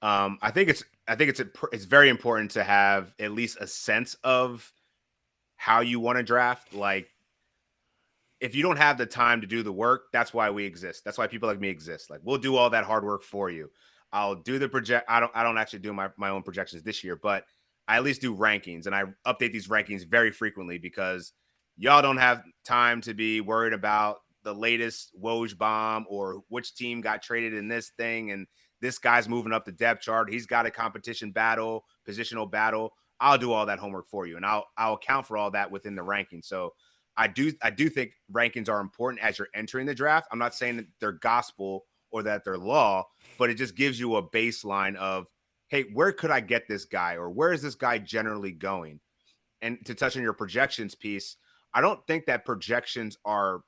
It's very important to have at least a sense of how you want to draft. Like, if you don't have the time to do the work, that's why we exist. That's why people like me exist. Like, we'll do all that hard work for you. I'll do the project. I don't actually do my own projections this year, but I at least do rankings, and I update these rankings very frequently because y'all don't have time to be worried about the latest Woj bomb or which team got traded in this thing and this guy's moving up the depth chart. He's got a competition battle, positional battle. I'll do all that homework for you, and I'll account for all that within the ranking. So I do think rankings are important as you're entering the draft. I'm not saying that they're gospel or that they're law, but it just gives you a baseline of, hey, where could I get this guy, or where is this guy generally going? And to touch on your projections piece, I don't think that projections are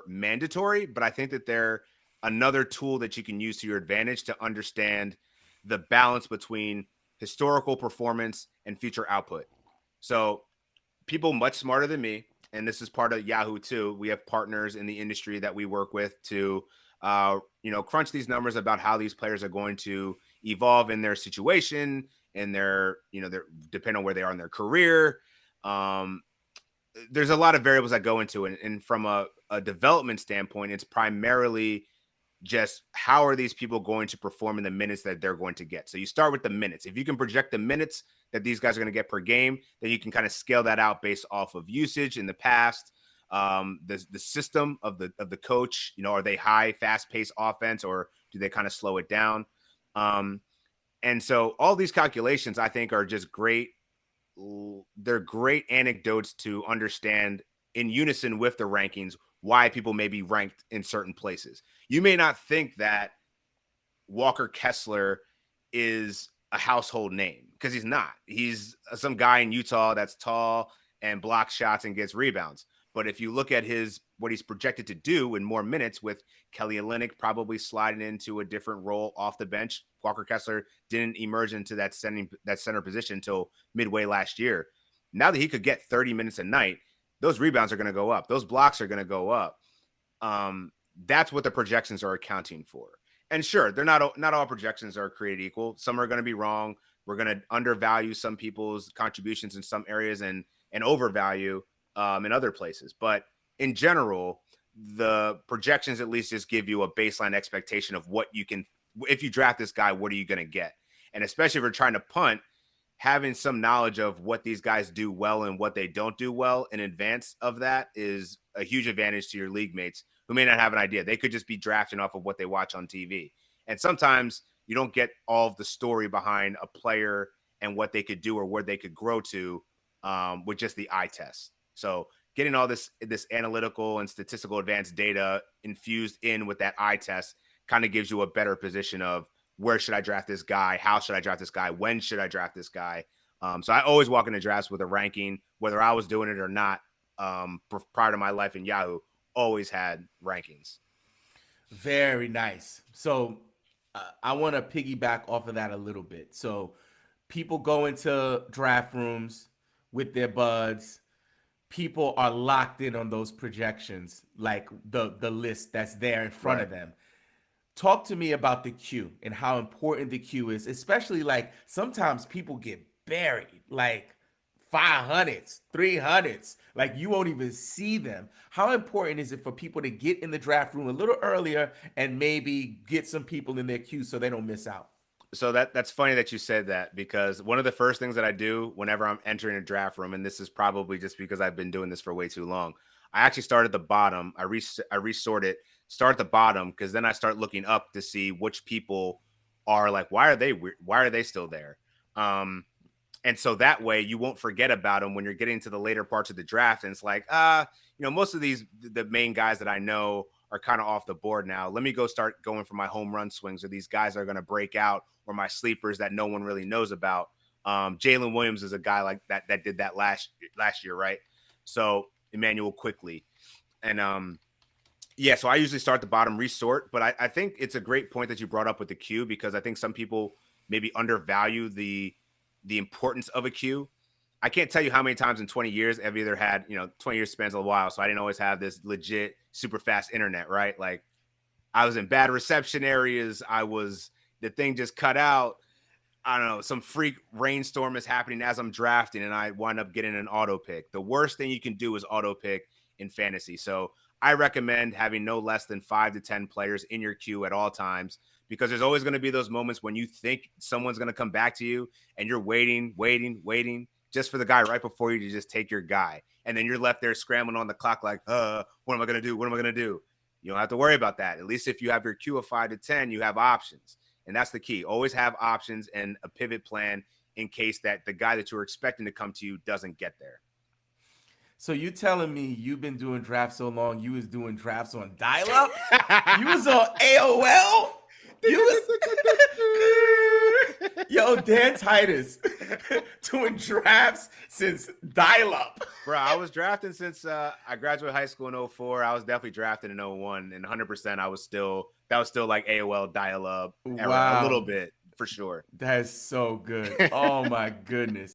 mandatory, but I think that they're another tool that you can use to your advantage to understand the balance between historical performance and future output. So people much smarter than me, and this is part of Yahoo too. We have partners in the industry that we work with to, crunch these numbers about how these players are going to evolve in their situation and their depending on where they are in their career. Um, there's a lot of variables that go into it, and from a development standpoint, it's primarily just how are these people going to perform in the minutes that they're going to get. So you start with the minutes. If you can project the minutes that these guys are going to get per game, then you can kind of scale that out based off of usage in the past, the system of the coach. Are they high, fast paced offense, or do they kind of slow it down? Um, and so all these calculations, I think, are just great. They're great anecdotes to understand in unison with the rankings why people may be ranked in certain places. You may not think that Walker Kessler is a household name because he's not. He's some guy in Utah that's tall and blocks shots and gets rebounds. But if you look at his what he's projected to do in more minutes, with Kelly Olynyk probably sliding into a different role off the bench, Walker Kessler didn't emerge into that center position until midway last year. Now that he could get 30 minutes a night, those rebounds are going to go up. Those blocks are going to go up. That's what the projections are accounting for. And sure, they're not all projections are created equal. Some are going to be wrong. We're going to undervalue some people's contributions in some areas and overvalue in other places. But in general, the projections at least just give you a baseline expectation of what you can. If you draft this guy, what are you going to get? And especially if you're trying to punt, having some knowledge of what these guys do well and what they don't do well in advance of that is a huge advantage to your league mates who may not have an idea. They could just be drafting off of what they watch on TV. And sometimes you don't get all of the story behind a player and what they could do or where they could grow to with just the eye test. So getting all this analytical and statistical advanced data infused in with that eye test kind of gives you a better position of where should I draft this guy? How should I draft this guy? When should I draft this guy? So I always walk into drafts with a ranking, whether I was doing it or not. Prior to my life in Yahoo, always had rankings. Very nice. So I want to piggyback off of that a little bit. So people go into draft rooms with their buds. People are locked in on those projections, like the list that's there in front Right. of them. Talk to me about the queue and how important the queue is, especially like sometimes people get buried, like 500s, 300s, like you won't even see them. How important is it for people to get in the draft room a little earlier and maybe get some people in their queue so they don't miss out? So that's funny that you said that, because one of the first things that I do whenever I'm entering a draft room, and this is probably just because I've been doing this for way too long, I actually start at the bottom. I resort it, start at the bottom, because then I start looking up to see which people are like, why are they still there? Um, and so that way you won't forget about them when you're getting to the later parts of the draft. And it's like, most of the main guys that I know are kind of off the board now. Let me go start going for my home run swings, or these guys are going to break out, or my sleepers that no one really knows about. Jalen Williams is a guy like that did that last year, right? So Emmanuel quickly. And yeah, so I usually start the bottom, resort, but I think it's a great point that you brought up with the queue, because I think some people maybe undervalue the importance of a queue. I can't tell you how many times in 20 years I've either had, 20 years spans a while, so I didn't always have this legit super fast internet, right? Like, I was in bad reception areas. The thing just cut out. I don't know, some freak rainstorm is happening as I'm drafting, and I wind up getting an auto pick. The worst thing you can do is auto pick in fantasy. So I recommend having no less than 5 to 10 players in your queue at all times, because there's always going to be those moments when you think someone's going to come back to you and you're waiting just for the guy right before you to just take your guy. And then you're left there scrambling on the clock like, what am I going to do? What am I going to do? You don't have to worry about that. At least if you have your queue of 5 to 10, you have options. And that's the key. Always have options and a pivot plan in case that the guy that you were expecting to come to you doesn't get there. So you telling me you've been doing drafts so long, you was doing drafts on dial-up? You was on AOL? Yo, Dan Titus doing drafts since dial-up. Bro, I was drafting since I graduated high school in 2004. I was definitely drafted in 2001, and 100% that was still like AOL dial-up era, a little bit for sure. That's so good. Oh my goodness.